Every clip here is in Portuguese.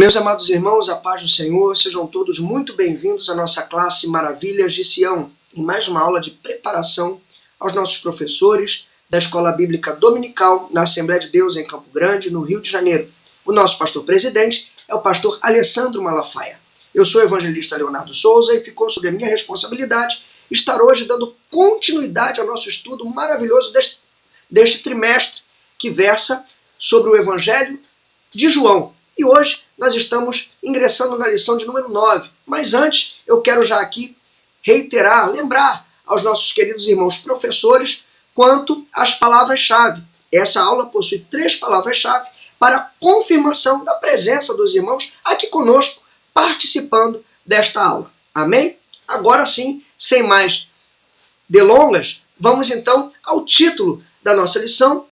Meus amados irmãos, a paz do Senhor, sejam todos muito bem-vindos à nossa classe Maravilhas de Sião, em mais uma aula de preparação aos nossos professores da Escola Bíblica Dominical na Assembleia de Deus em Campo Grande, no Rio de Janeiro. O nosso pastor-presidente é o pastor Alessandro Malafaia. Eu sou o evangelista Leonardo Souza e ficou sob a minha responsabilidade estar hoje dando continuidade ao nosso estudo maravilhoso deste trimestre, que versa sobre o Evangelho de João. E hoje nós estamos ingressando na lição de número 9. Mas antes, eu quero já aqui reiterar, lembrar aos nossos queridos irmãos professores quanto às palavras-chave. Essa aula possui 3 palavras-chave para confirmação da presença dos irmãos aqui conosco, participando desta aula. Amém? Agora sim, sem mais delongas, vamos então ao título da nossa lição,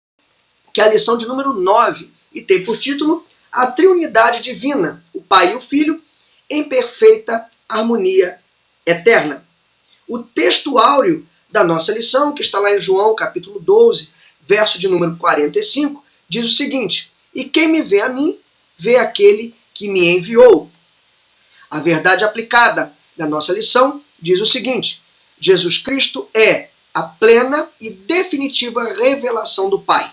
que é a lição de número 9, e tem por título a Triunidade Divina, o Pai e o Filho, em perfeita harmonia eterna. O texto áureo da nossa lição, que está lá em João, capítulo 12, verso de número 45, diz o seguinte: "E quem me vê a mim, vê aquele que me enviou." A verdade aplicada da nossa lição diz o seguinte: Jesus Cristo é a plena e definitiva revelação do Pai.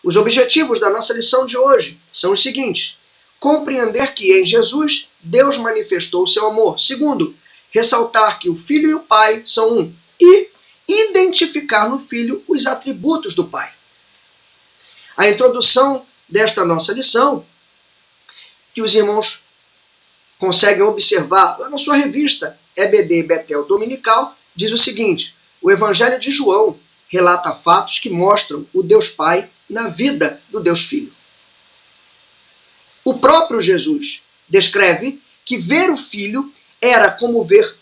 Os objetivos da nossa lição de hoje são os seguintes: compreender que em Jesus Deus manifestou o seu amor. Segundo, ressaltar que o Filho e o Pai são um. E identificar no Filho os atributos do Pai. A introdução desta nossa lição, que os irmãos conseguem observar lá na sua revista EBD Betel Dominical, diz o seguinte: o Evangelho de João relata fatos que mostram o Deus Pai na vida do Deus Filho. O próprio Jesus descreve que ver o Filho era como ver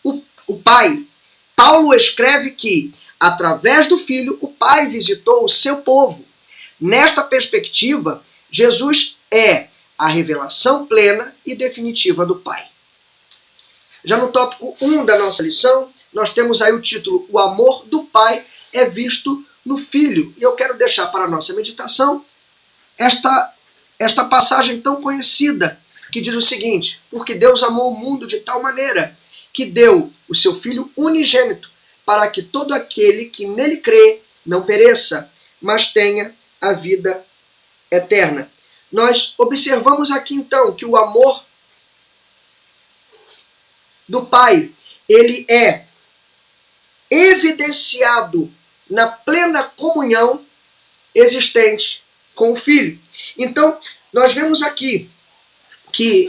o Pai. Paulo escreve que, através do Filho, o Pai visitou o seu povo. Nesta perspectiva, Jesus é a revelação plena e definitiva do Pai. Já no tópico 1 da nossa lição, nós temos aí o título: O amor do Pai é visto no Filho. E eu quero deixar para a nossa meditação esta passagem tão conhecida, que diz o seguinte: porque Deus amou o mundo de tal maneira que deu o seu Filho unigênito, para que todo aquele que nele crê não pereça, mas tenha a vida eterna. Nós observamos aqui então que o amor do Pai, ele é evidenciado na plena comunhão existente com o Filho. Então, nós vemos aqui que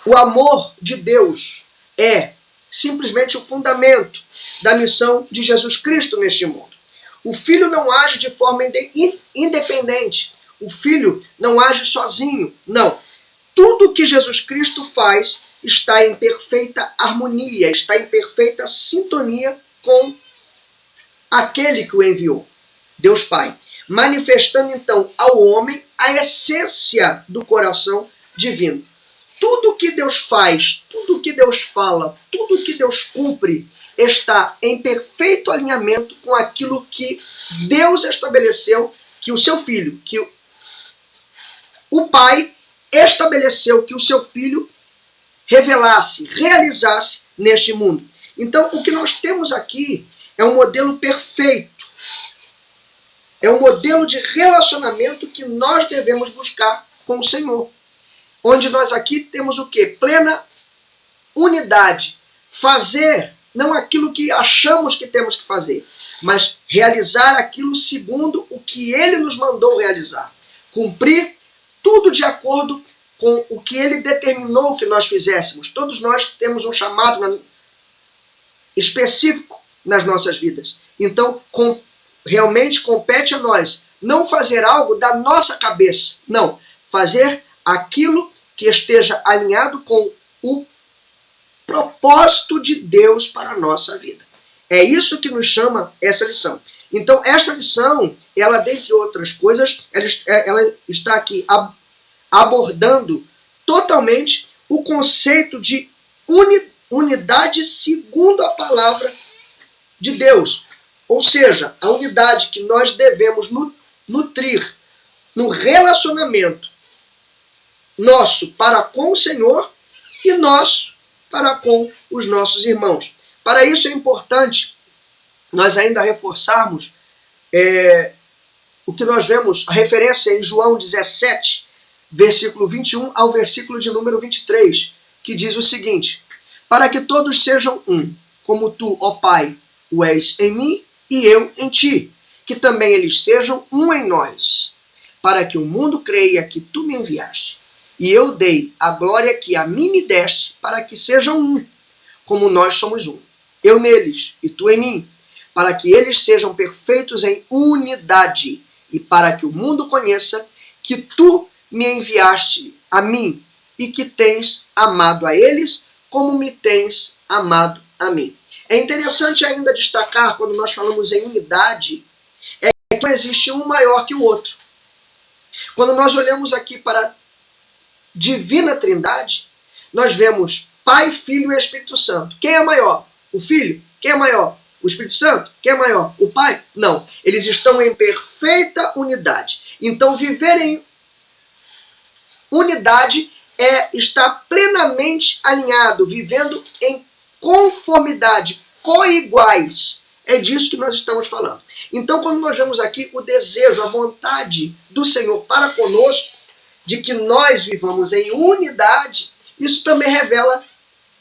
o amor de Deus é simplesmente o fundamento da missão de Jesus Cristo neste mundo. O Filho não age de forma independente. O Filho não age sozinho. Não. Tudo que Jesus Cristo faz está em perfeita harmonia, está em perfeita sintonia com aquele que o enviou, Deus Pai, manifestando então ao homem a essência do coração divino. Tudo que Deus faz, tudo que Deus fala, tudo que Deus cumpre está em perfeito alinhamento com aquilo que Deus estabeleceu, que o seu Filho, que o Pai estabeleceu que o seu Filho revelasse, realizasse neste mundo. Então, o que nós temos aqui é um modelo perfeito. É um modelo de relacionamento que nós devemos buscar com o Senhor. Onde nós aqui temos o quê? Plena unidade. Fazer não aquilo que achamos que temos que fazer, mas realizar aquilo segundo o que Ele nos mandou realizar. Cumprir tudo de acordo com o que Ele determinou que nós fizéssemos. Todos nós temos um chamado específico nas nossas vidas. Então, realmente compete a nós não fazer algo da nossa cabeça. Não. Fazer aquilo que esteja alinhado com o propósito de Deus para a nossa vida. É isso que nos chama essa lição. Então, esta lição, ela, dentre outras coisas, ela está aqui abordando totalmente o conceito de unidade segundo a palavra de Deus. Ou seja, a unidade que nós devemos nutrir no relacionamento nosso para com o Senhor e nosso para com os nossos irmãos. Para isso é importante nós ainda reforçarmos o que nós vemos, a referência em João 17, versículo 21 ao versículo de número 23, que diz o seguinte: para que todos sejam um, como tu, ó Pai, o és em mim e eu em ti, que também eles sejam um em nós, para que o mundo creia que tu me enviaste. E eu dei a glória que a mim me deste, para que sejam um, como nós somos um. Eu neles e tu em mim, para que eles sejam perfeitos em unidade, e para que o mundo conheça que tu me enviaste a mim, e que tens amado a eles como me tens amado a mim. É interessante ainda destacar, quando nós falamos em unidade, que não existe um maior que o outro. Quando nós olhamos aqui para a divina trindade, nós vemos Pai, Filho e Espírito Santo. Quem é maior? O Filho? Quem é maior? O Espírito Santo? Quem é maior? O Pai? Não. Eles estão em perfeita unidade. Então, viver em unidade é estar plenamente alinhado, vivendo em conformidade, coiguais. É disso que nós estamos falando. Então, quando nós vemos aqui o desejo, a vontade do Senhor para conosco, de que nós vivamos em unidade, isso também revela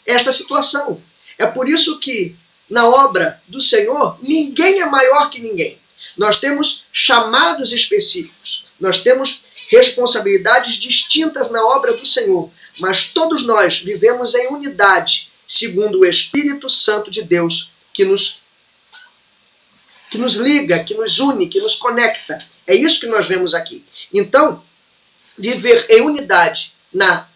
esta situação. É por isso que, na obra do Senhor, ninguém é maior que ninguém. Nós temos chamados específicos, nós temos responsabilidades distintas na obra do Senhor, mas todos nós vivemos em unidade, segundo o Espírito Santo de Deus, que nos liga, que nos une, que nos conecta. É isso que nós vemos aqui. Então, viver em unidade na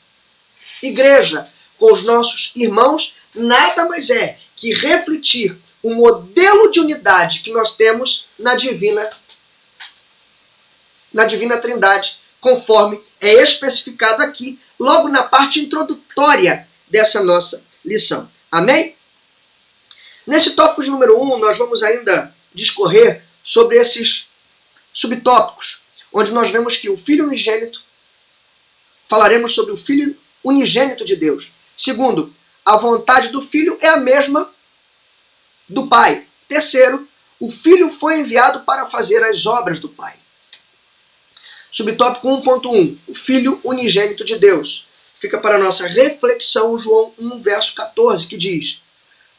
igreja, com os nossos irmãos, nada mais é que refletir o modelo de unidade que nós temos na divina Trindade, conforme é especificado aqui, logo na parte introdutória dessa nossa lição. Amém? Nesse tópico de número 1, nós vamos ainda discorrer sobre esses subtópicos, onde nós vemos que o Filho unigênito, falaremos sobre o Filho unigênito de Deus. Segundo, a vontade do Filho é a mesma do Pai. Terceiro, o Filho foi enviado para fazer as obras do Pai. Subtópico 1.1, o Filho unigênito de Deus. Fica para a nossa reflexão João 1, verso 14, que diz: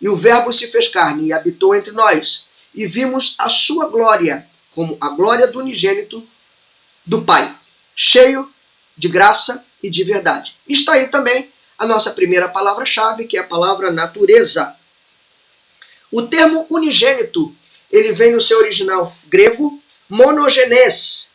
e o Verbo se fez carne e habitou entre nós, e vimos a sua glória, como a glória do unigênito do Pai, cheio de graça e de verdade. Está aí também a nossa primeira palavra-chave, que é a palavra natureza. O termo unigênito, ele vem no seu original grego, monogenes,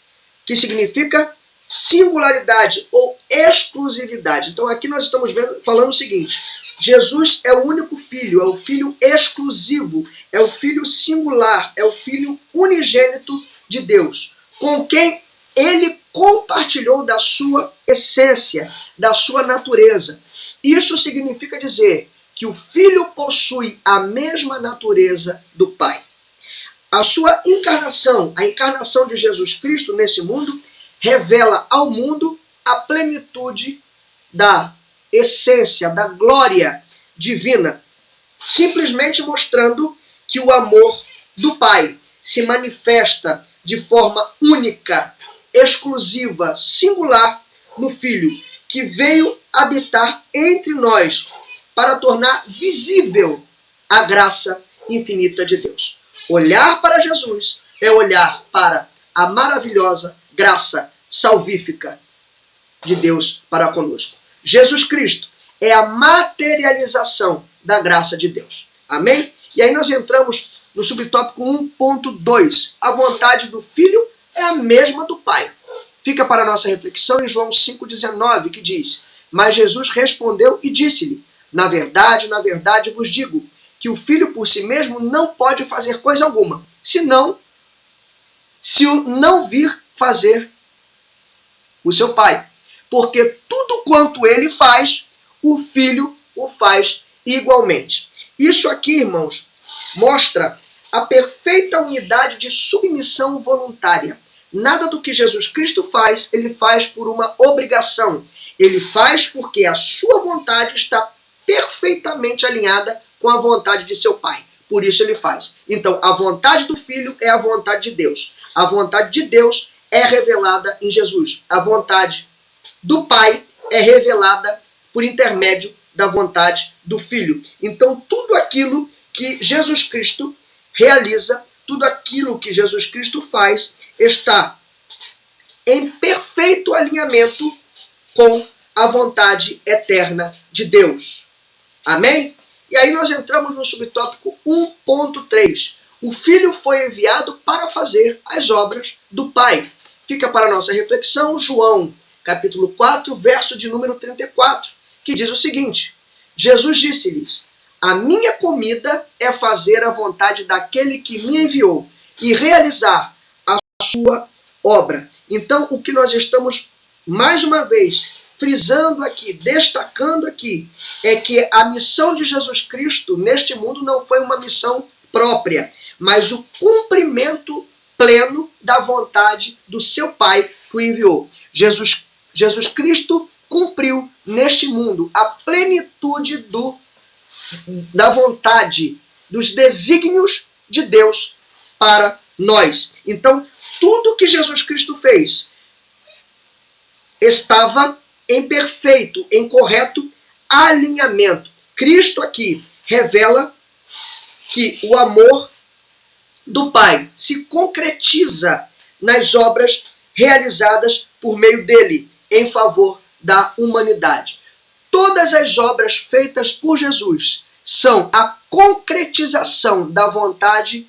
que significa singularidade ou exclusividade. Então aqui nós estamos falando o seguinte: Jesus é o único filho, é o filho exclusivo, é o filho singular, é o filho unigênito de Deus, com quem ele compartilhou da sua essência, da sua natureza. Isso significa dizer que o Filho possui a mesma natureza do Pai. A sua encarnação, a encarnação de Jesus Cristo nesse mundo, revela ao mundo a plenitude da essência, da glória divina, simplesmente mostrando que o amor do Pai se manifesta de forma única, exclusiva, singular no Filho, que veio habitar entre nós para tornar visível a graça infinita de Deus. Olhar para Jesus é olhar para a maravilhosa graça salvífica de Deus para conosco. Jesus Cristo é a materialização da graça de Deus. Amém? E aí nós entramos no subtópico 1.2. A vontade do Filho é a mesma do Pai. Fica para a nossa reflexão em João 5,19, que diz: mas Jesus respondeu e disse-lhe: na verdade vos digo, que o Filho por si mesmo não pode fazer coisa alguma, senão se o não vir fazer o seu Pai. Porque tudo quanto ele faz, o Filho o faz igualmente. Isso aqui, irmãos, mostra a perfeita unidade de submissão voluntária. Nada do que Jesus Cristo faz, ele faz por uma obrigação. Ele faz porque a sua vontade está perfeitamente alinhada com a vontade de seu Pai. Por isso ele faz. Então, a vontade do Filho é a vontade de Deus. A vontade de Deus é revelada em Jesus. A vontade do Pai é revelada por intermédio da vontade do Filho. Então, tudo aquilo que Jesus Cristo realiza, tudo aquilo que Jesus Cristo faz, está em perfeito alinhamento com a vontade eterna de Deus. Amém? E aí nós entramos no subtópico 1.3. O Filho foi enviado para fazer as obras do Pai. Fica para a nossa reflexão João, capítulo 4, verso de número 34, que diz o seguinte: Jesus disse-lhes: a minha comida é fazer a vontade daquele que me enviou e realizar a sua obra. Então, o que nós estamos, mais uma vez, frisando aqui, destacando aqui, é que a missão de Jesus Cristo neste mundo não foi uma missão própria, mas o cumprimento pleno da vontade do seu Pai que o enviou. Jesus Cristo cumpriu neste mundo a plenitude da vontade, dos desígnios de Deus para nós. Então, tudo que Jesus Cristo fez estava em perfeito, em correto alinhamento. Cristo aqui revela que o amor do Pai se concretiza nas obras realizadas por meio dele, em favor da humanidade. Todas as obras feitas por Jesus são a concretização da vontade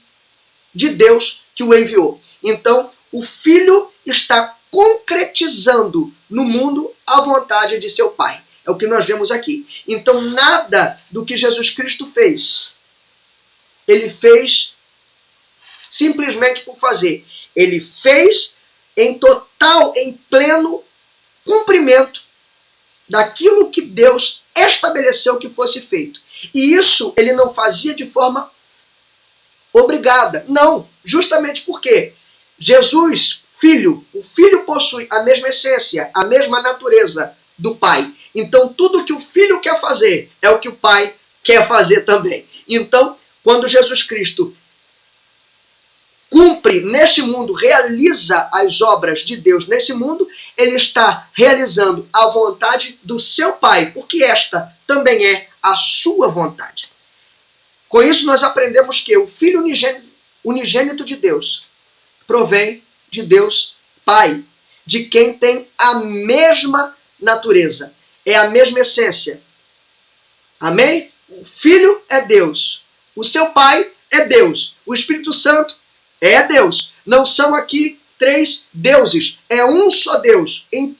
de Deus que o enviou. Então, o Filho está concretizando no mundo a vontade de seu Pai. É o que nós vemos aqui. Então, nada do que Jesus Cristo fez, ele fez simplesmente por fazer. Ele fez em total, em pleno cumprimento daquilo que Deus estabeleceu que fosse feito. E isso ele não fazia de forma obrigada. Não, justamente porque Jesus, Filho, o Filho possui a mesma essência, a mesma natureza do Pai. Então, tudo que o Filho quer fazer é o que o Pai quer fazer também. Então, quando Jesus Cristo cumpre neste mundo, realiza as obras de Deus nesse mundo, ele está realizando a vontade do seu Pai, porque esta também é a sua vontade. Com isso, nós aprendemos que o Filho unigênito de Deus provém de Deus Pai, de quem tem a mesma natureza, é a mesma essência. Amém? O Filho é Deus, o seu Pai é Deus, o Espírito Santo é Deus. Não são aqui três deuses, é um só Deus, em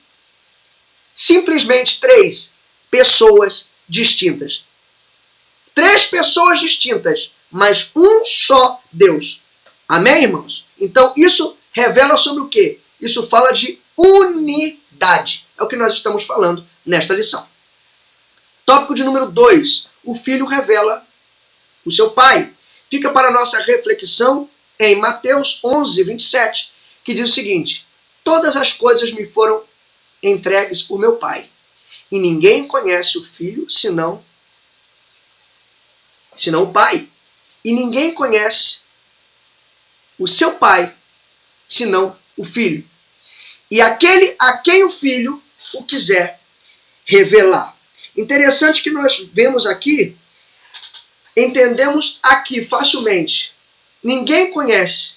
simplesmente três pessoas distintas. Três pessoas distintas, mas um só Deus. Amém, irmãos? Então, isso revela sobre o quê? Isso fala de unidade. É o que nós estamos falando nesta lição. Tópico de número 2. O Filho revela o seu Pai. Fica para a nossa reflexão em Mateus 11, 27, que diz o seguinte: todas as coisas me foram entregues por meu Pai, e ninguém conhece o Filho senão o Pai. E ninguém conhece o seu Pai senão o Filho. E aquele a quem o Filho o quiser revelar. Interessante que nós vemos aqui, entendemos aqui facilmente. Ninguém conhece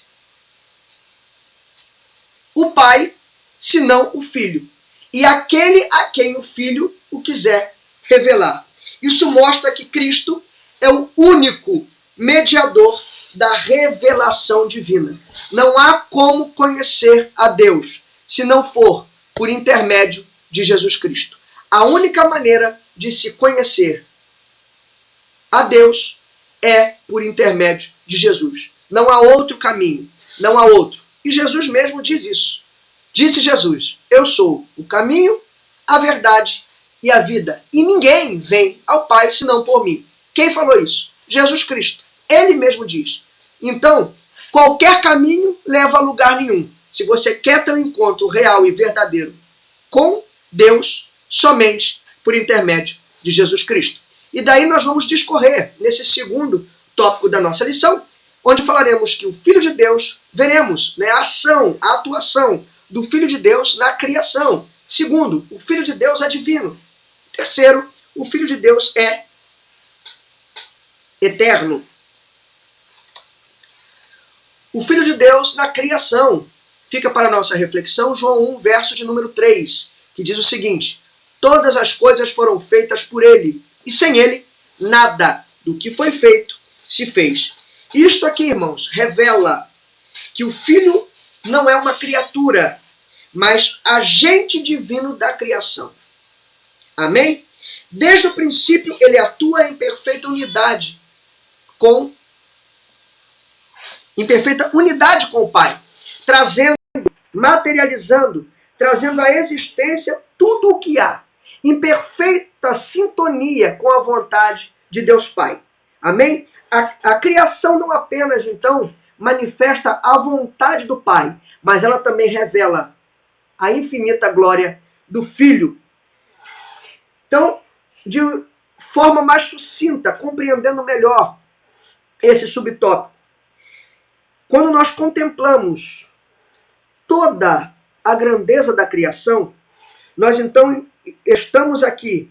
o Pai senão o Filho. E aquele a quem o Filho o quiser revelar. Isso mostra que Cristo é o único mediador da revelação divina. Não há como conhecer a Deus se não for por intermédio de Jesus Cristo. A única maneira de se conhecer a Deus é por intermédio de Jesus. Não há outro caminho, não há outro. E Jesus mesmo diz isso. Disse Jesus: eu sou o caminho, a verdade e a vida. E ninguém vem ao Pai senão por mim. Quem falou isso? Jesus Cristo. Ele mesmo diz. Então, qualquer caminho leva a lugar nenhum. se você quer ter um encontro real e verdadeiro com Deus, somente por intermédio de Jesus Cristo. E daí nós vamos discorrer nesse segundo tópico da nossa lição, onde falaremos que o Filho de Deus, veremos, né, a ação, a atuação do Filho de Deus na criação. Segundo, o Filho de Deus é divino. Terceiro, o Filho de Deus é eterno. O Filho de Deus na criação. Fica para a nossa reflexão João 1, verso de número 3, que diz o seguinte: todas as coisas foram feitas por ele, e sem ele, nada do que foi feito se fez. Isto aqui, irmãos, revela que o Filho não é uma criatura, mas agente divino da criação. Amém? Desde o princípio, ele atua em perfeita unidade com o Pai, trazendo, materializando, trazendo à existência tudo o que há, em perfeita sintonia com a vontade de Deus Pai. Amém? A criação não apenas, então, manifesta a vontade do Pai, mas ela também revela a infinita glória do Filho. Então, de forma mais sucinta, compreendendo melhor esse subtópico, quando nós contemplamos toda a grandeza da criação, nós então estamos aqui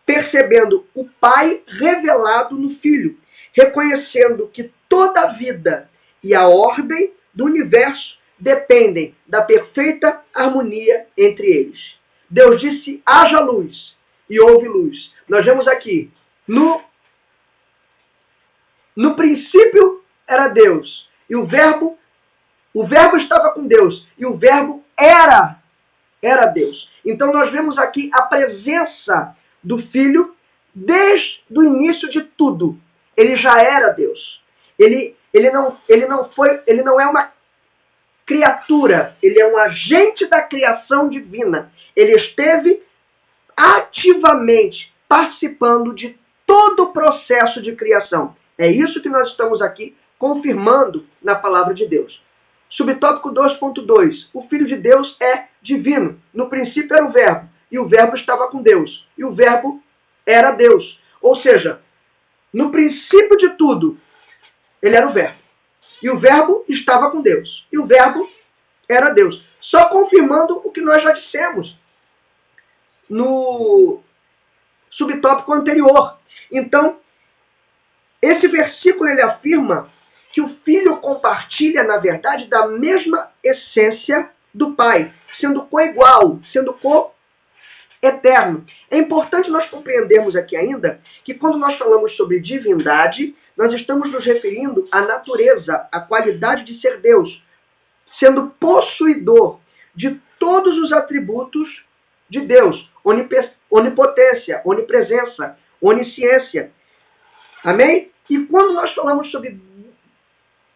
percebendo o Pai revelado no Filho, reconhecendo que toda a vida e a ordem do universo dependem da perfeita harmonia entre eles. Deus disse: haja luz, e houve luz. Nós vemos aqui, no princípio era Deus, e o verbo estava com Deus, e o verbo era Deus. Então nós vemos aqui a presença do Filho desde o início de tudo. Ele já era Deus. Ele não é uma criatura, ele é um agente da criação divina. Ele esteve ativamente participando de todo o processo de criação. É isso que nós estamos aqui confirmando na palavra de Deus. Subtópico 2.2. O Filho de Deus é divino. No princípio era o Verbo, e o Verbo estava com Deus, e o Verbo era Deus. Ou seja, no princípio de tudo, ele era o Verbo, e o Verbo estava com Deus, e o Verbo era Deus. Só confirmando o que nós já dissemos no subtópico anterior. Então, esse versículo ele afirma que o Filho compartilha, na verdade, da mesma essência do Pai, sendo coigual, sendo co-eterno. É importante nós compreendermos aqui ainda que quando nós falamos sobre divindade, nós estamos nos referindo à natureza, à qualidade de ser Deus, sendo possuidor de todos os atributos de Deus: onipotência, onipresença, onisciência. Amém? E quando nós falamos sobre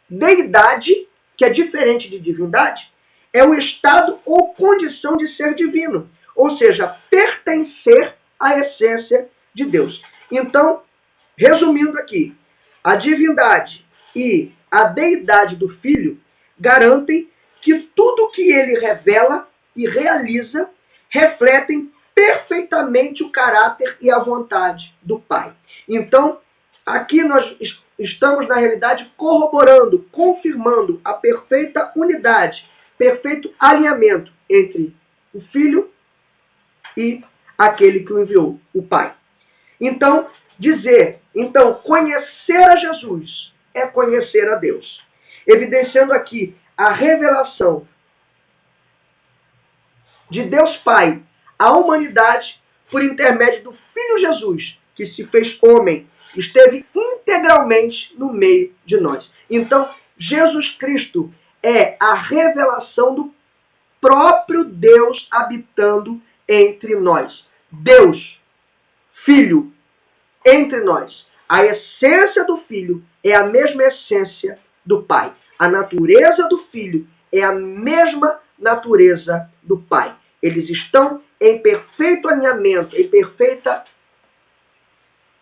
deidade, que é diferente de divindade, é o estado ou condição de ser divino, ou seja, pertencer à essência de Deus. Então, resumindo aqui, a divindade e a deidade do Filho garantem que tudo que ele revela e realiza refletem perfeitamente o caráter e a vontade do Pai. Então, aqui nós estamos, na realidade, corroborando, confirmando a perfeita unidade, perfeito alinhamento entre o Filho e aquele que o enviou, o Pai. Então, conhecer a Jesus é conhecer a Deus. Evidenciando aqui a revelação de Deus Pai à humanidade por intermédio do Filho Jesus, que se fez homem, esteve integralmente no meio de nós. Então, Jesus Cristo é a revelação do próprio Deus habitando entre nós. Deus, Filho, entre nós. A essência do Filho é a mesma essência do Pai. A natureza do Filho é a mesma natureza do Pai. Eles estão em perfeito alinhamento, em perfeita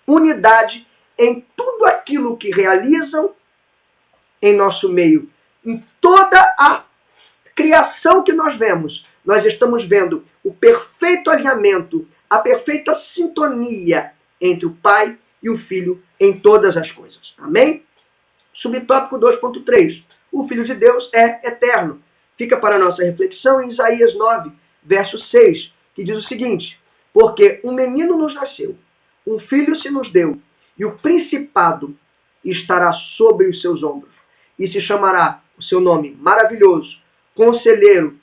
unidade em tudo aquilo que realizam em nosso meio, em toda a criação que nós vemos, nós estamos vendo o perfeito alinhamento, a perfeita sintonia entre o Pai e o Filho em todas as coisas. Amém? Subtópico 2.3. O Filho de Deus é eterno. Fica para a nossa reflexão em Isaías 9, verso 6, que diz o seguinte: porque um menino nos nasceu, um filho se nos deu, e o principado estará sobre os seus ombros, e se chamará o seu nome maravilhoso, Conselheiro,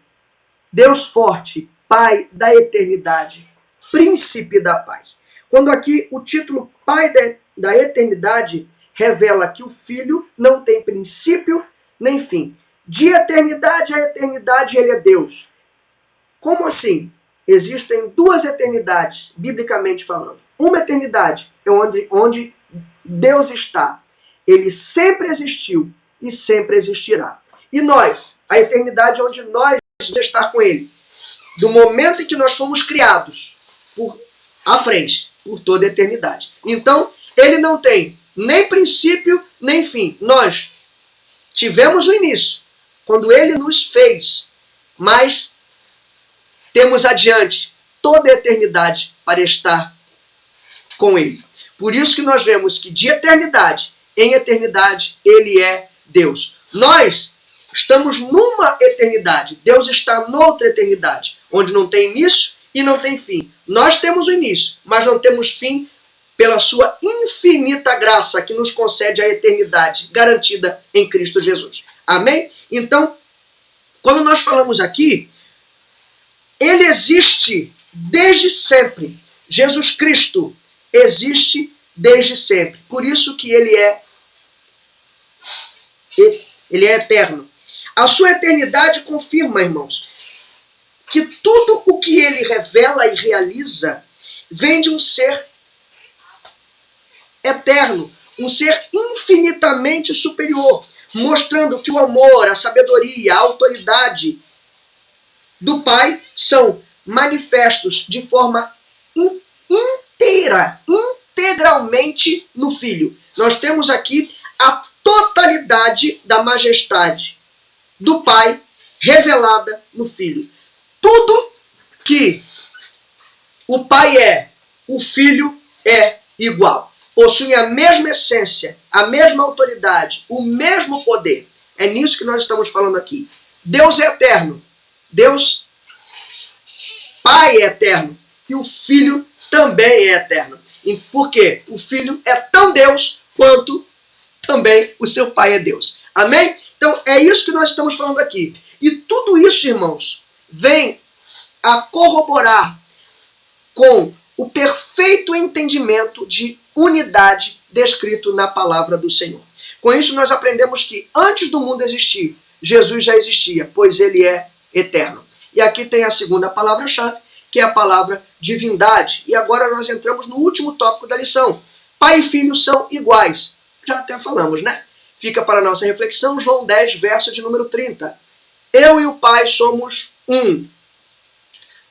Deus forte, Pai da eternidade, Príncipe da paz. Quando aqui o título Pai da eternidade revela que o Filho não tem princípio nem fim. De eternidade a eternidade ele é Deus. Como assim? Existem duas eternidades, biblicamente falando. Uma eternidade é onde Deus está. Ele sempre existiu e sempre existirá. E nós, a eternidade onde nós vamos estar com Ele. Do momento em que nós fomos criados, à frente, por toda a eternidade. Então, Ele não tem nem princípio, nem fim. Nós tivemos o início, quando Ele nos fez, mas temos adiante toda a eternidade para estar com Ele. Por isso que nós vemos que de eternidade em eternidade Ele é Deus. Nós estamos numa eternidade, Deus está noutra eternidade, onde não tem início e não tem fim. Nós temos o início, mas não temos fim pela sua infinita graça que nos concede a eternidade garantida em Cristo Jesus. Amém? Então, quando nós falamos aqui, Ele existe desde sempre. Jesus Cristo existe desde sempre. Por isso que Ele é eterno. A sua eternidade confirma, irmãos, que tudo o que Ele revela e realiza vem de um ser eterno, um ser infinitamente superior, mostrando que o amor, a sabedoria, a autoridade do Pai são manifestos de forma integralmente no Filho. Nós temos aqui a totalidade da majestade do Pai revelada no Filho. Tudo que o Pai é, o Filho é igual. Possuem a mesma essência, a mesma autoridade, o mesmo poder. É nisso que nós estamos falando aqui. Deus é eterno. Deus, Pai é eterno. E o Filho também é eterno. Por quê? O Filho é tão Deus quanto também o seu Pai é Deus. Amém? Então, é isso que nós estamos falando aqui. E tudo isso, irmãos, vem a corroborar com o perfeito entendimento de unidade descrito na palavra do Senhor. Com isso, nós aprendemos que antes do mundo existir, Jesus já existia, pois Ele é eterno. E aqui tem a segunda palavra-chave, que é a palavra divindade. E agora nós entramos no último tópico da lição. Pai e filho são iguais. Já até falamos, né? Fica para a nossa reflexão João 10, verso de número 30. Eu e o Pai somos um.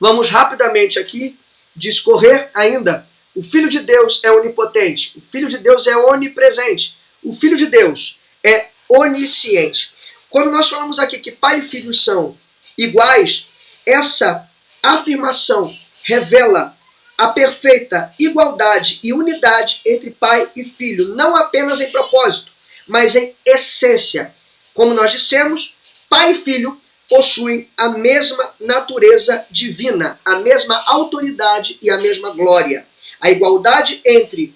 Vamos rapidamente aqui discorrer ainda. O Filho de Deus é onipotente. O Filho de Deus é onipresente. O Filho de Deus é onisciente. Quando nós falamos aqui que Pai e Filho são iguais, essa afirmação revela a perfeita igualdade e unidade entre Pai e Filho, não apenas em propósito, mas em essência. Como nós dissemos, Pai e Filho possuem a mesma natureza divina, a mesma autoridade e a mesma glória. A igualdade entre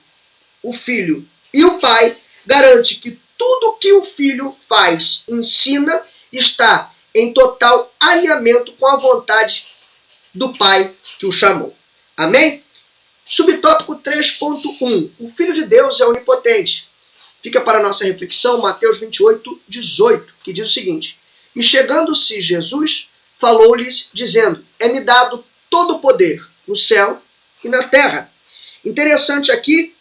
o Filho e o Pai garante que tudo que o Filho faz, ensina, está em total alinhamento com a vontade do Pai que o chamou. Amém? Subtópico 3.1. O Filho de Deus é onipotente. Fica para a nossa reflexão Mateus 28, 18, que diz o seguinte: e chegando-se Jesus, falou-lhes, dizendo, é-me dado todo o poder no céu e na terra. Interessante aqui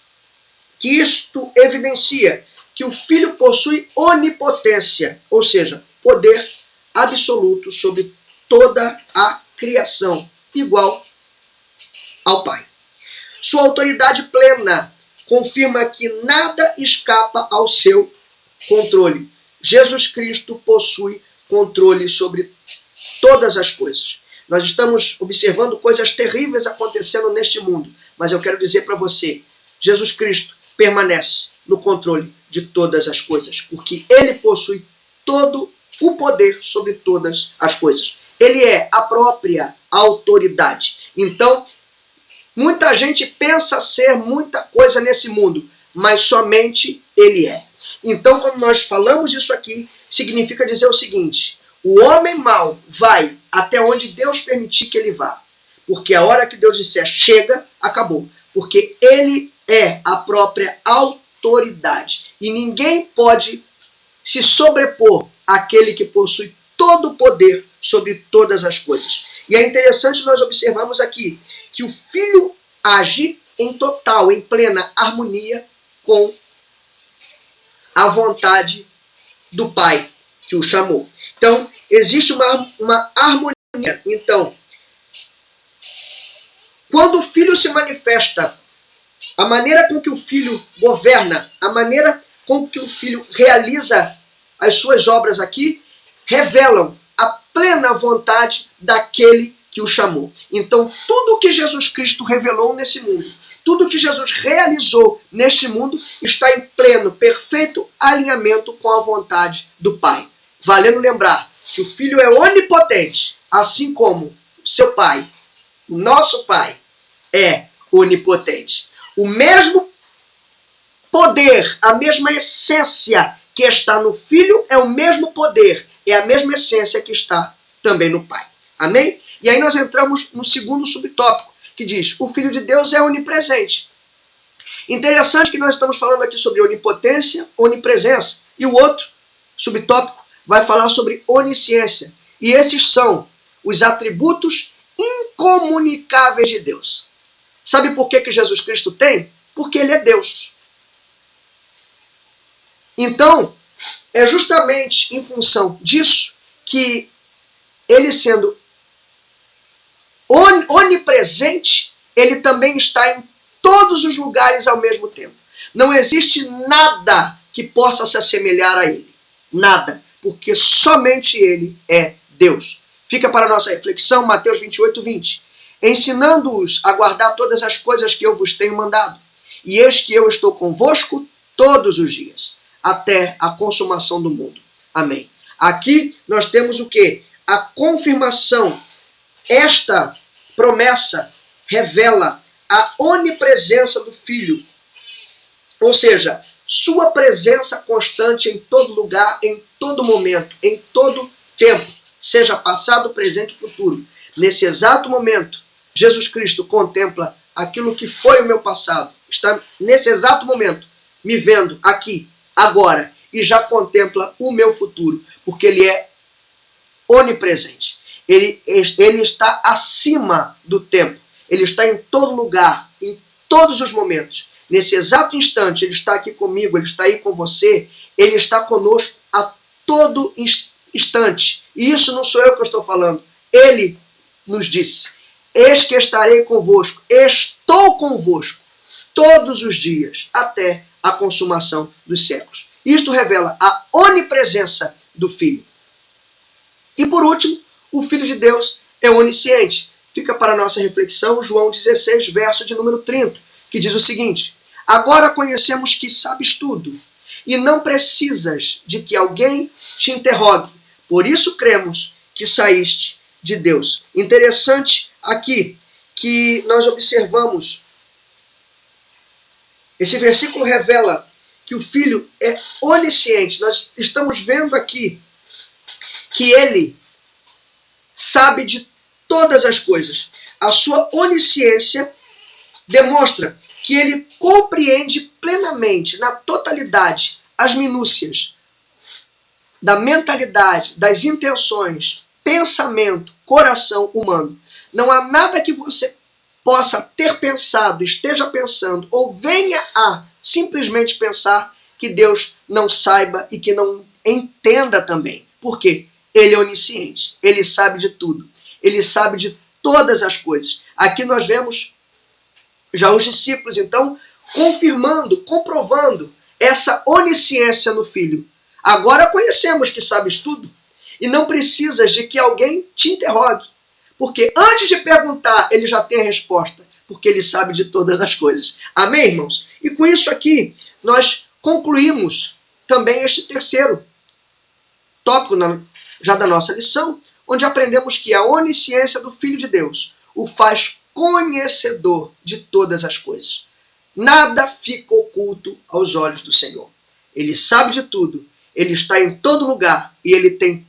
que isto evidencia que o Filho possui onipotência, ou seja, poder absoluto sobre toda a criação, igual ao Pai. Sua autoridade plena confirma que nada escapa ao seu controle. Jesus Cristo possui controle sobre todas as coisas. Nós estamos observando coisas terríveis acontecendo neste mundo, mas eu quero dizer para você, Jesus Cristo permanece no controle de todas as coisas, porque ele possui todo o poder sobre todas as coisas. Ele é a própria autoridade. Então, muita gente pensa ser muita coisa nesse mundo, mas somente ele é. Então, quando nós falamos isso aqui, significa dizer o seguinte: o homem mau vai até onde Deus permitir que ele vá. Porque a hora que Deus disser chega, acabou. Porque ele é a própria autoridade. E ninguém pode se sobrepor àquele que possui todo o poder sobre todas as coisas. E é interessante nós observarmos aqui que o Filho age em total, em plena harmonia com a vontade do Pai que o chamou. Então, existe uma harmonia. Então, quando o Filho se manifesta, a maneira com que o Filho governa, a maneira com que o Filho realiza as suas obras aqui, revelam a plena vontade daquele que o chamou. Então, tudo que Jesus Cristo revelou nesse mundo, tudo que Jesus realizou neste mundo, está em pleno, perfeito alinhamento com a vontade do Pai. Valendo lembrar que o Filho é onipotente, assim como o seu Pai, o nosso Pai, é onipotente. O mesmo poder, a mesma essência que está no Filho é o mesmo poder, é a mesma essência que está também no Pai. Amém? E aí nós entramos no segundo subtópico, que diz: o Filho de Deus é onipresente. Interessante que nós estamos falando aqui sobre onipotência, onipresença, e o outro subtópico vai falar sobre onisciência. E esses são os atributos incomunicáveis de Deus. Sabe por que Jesus Cristo tem? Porque ele é Deus. Então, é justamente em função disso que ele, sendo onipresente, ele também está em todos os lugares ao mesmo tempo. Não existe nada que possa se assemelhar a ele. Nada. Porque somente ele é Deus. Fica para a nossa reflexão, Mateus 28:20. Ensinando-os a guardar todas as coisas que eu vos tenho mandado. E eis que eu estou convosco todos os dias, até a consumação do mundo. Amém. Aqui nós temos o quê? A confirmação. Esta promessa revela a onipresença do Filho. Ou seja, sua presença constante em todo lugar, em todo momento, em todo tempo, seja passado, presente e futuro. Nesse exato momento, Jesus Cristo contempla aquilo que foi o meu passado. Está nesse exato momento me vendo aqui, agora, e já contempla o meu futuro, porque ele é onipresente. Ele está acima do tempo. Ele está em todo lugar, em todos os momentos. Nesse exato instante, ele está aqui comigo, ele está aí com você, ele está conosco a todo instante. E isso não sou eu que estou falando. Ele nos disse: eis que estarei convosco, estou convosco todos os dias, até a consumação dos séculos. Isto revela a onipresença do Filho. E por último, o Filho de Deus é onisciente. Fica para a nossa reflexão João 16, verso de número 30, que diz o seguinte: agora conhecemos que sabes tudo, e não precisas de que alguém te interrogue. Por isso cremos que saíste de Deus. Interessante aqui que nós observamos, esse versículo revela que o Filho é onisciente. Nós estamos vendo aqui que ele sabe de todas as coisas. A sua onisciência demonstra que ele compreende plenamente, na totalidade, as minúcias da mentalidade, das intenções, pensamento, coração humano. Não há nada que você possa ter pensado, esteja pensando, ou venha a simplesmente pensar que Deus não saiba e que não entenda também. Por quê? Ele é onisciente, ele sabe de tudo, ele sabe de todas as coisas. Aqui nós vemos já os discípulos, então, confirmando, comprovando essa onisciência no Filho. Agora conhecemos que sabes tudo. E não precisas de que alguém te interrogue. Porque antes de perguntar, ele já tem a resposta. Porque ele sabe de todas as coisas. Amém, irmãos? E com isso aqui, nós concluímos também este terceiro tópico já da nossa lição, onde aprendemos que a onisciência do Filho de Deus o faz conhecedor de todas as coisas. Nada fica oculto aos olhos do Senhor. Ele sabe de tudo, ele está em todo lugar e ele tem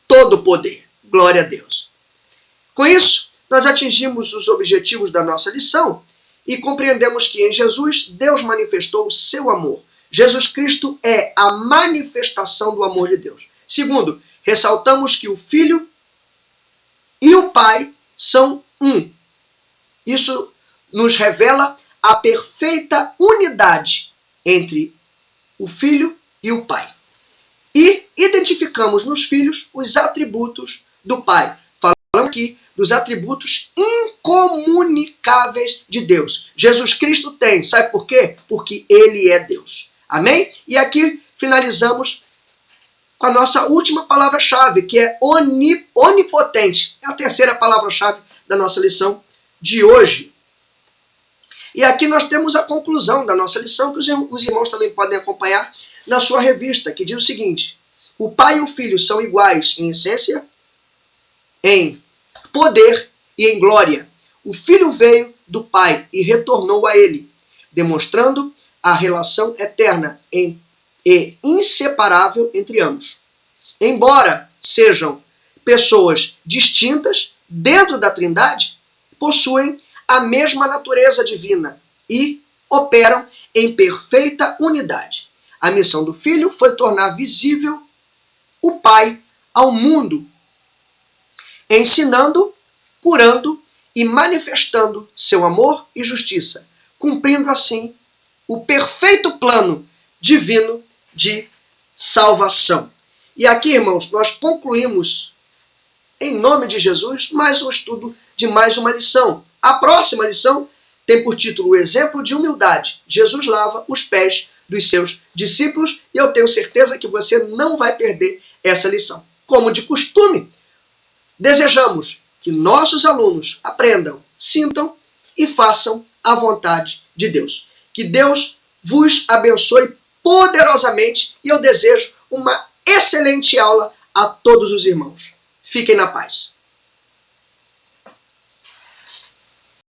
todo o poder. Glória a Deus. Com isso, nós atingimos os objetivos da nossa lição e compreendemos que em Jesus, Deus manifestou o seu amor. Jesus Cristo é a manifestação do amor de Deus. Segundo, ressaltamos que o Filho e o Pai são um. Isso nos revela a perfeita unidade entre o Filho e o Pai. E identificamos nos filhos os atributos do Pai. Falamos aqui dos atributos incomunicáveis de Deus. Jesus Cristo tem. Sabe por quê? Porque Ele é Deus. Amém? E aqui finalizamos com a nossa última palavra-chave, que é onipotente. É a terceira palavra-chave da nossa lição de hoje. E aqui nós temos a conclusão da nossa lição, que os irmãos também podem acompanhar na sua revista, que diz o seguinte: o Pai e o Filho são iguais em essência, em poder e em glória. O Filho veio do Pai e retornou a Ele, demonstrando a relação eterna e inseparável entre ambos. Embora sejam pessoas distintas dentro da Trindade, possuem a mesma natureza divina e operam em perfeita unidade. A missão do Filho foi tornar visível o Pai ao mundo, ensinando, curando e manifestando seu amor e justiça, cumprindo assim o perfeito plano divino de salvação. E aqui, irmãos, nós concluímos, em nome de Jesus, mais um estudo de mais uma lição. A próxima lição tem por título o exemplo de humildade. Jesus lava os pés dos seus discípulos e eu tenho certeza que você não vai perder essa lição. Como de costume, desejamos que nossos alunos aprendam, sintam e façam a vontade de Deus. Que Deus vos abençoe poderosamente e eu desejo uma excelente aula a todos os irmãos. Fiquem na paz.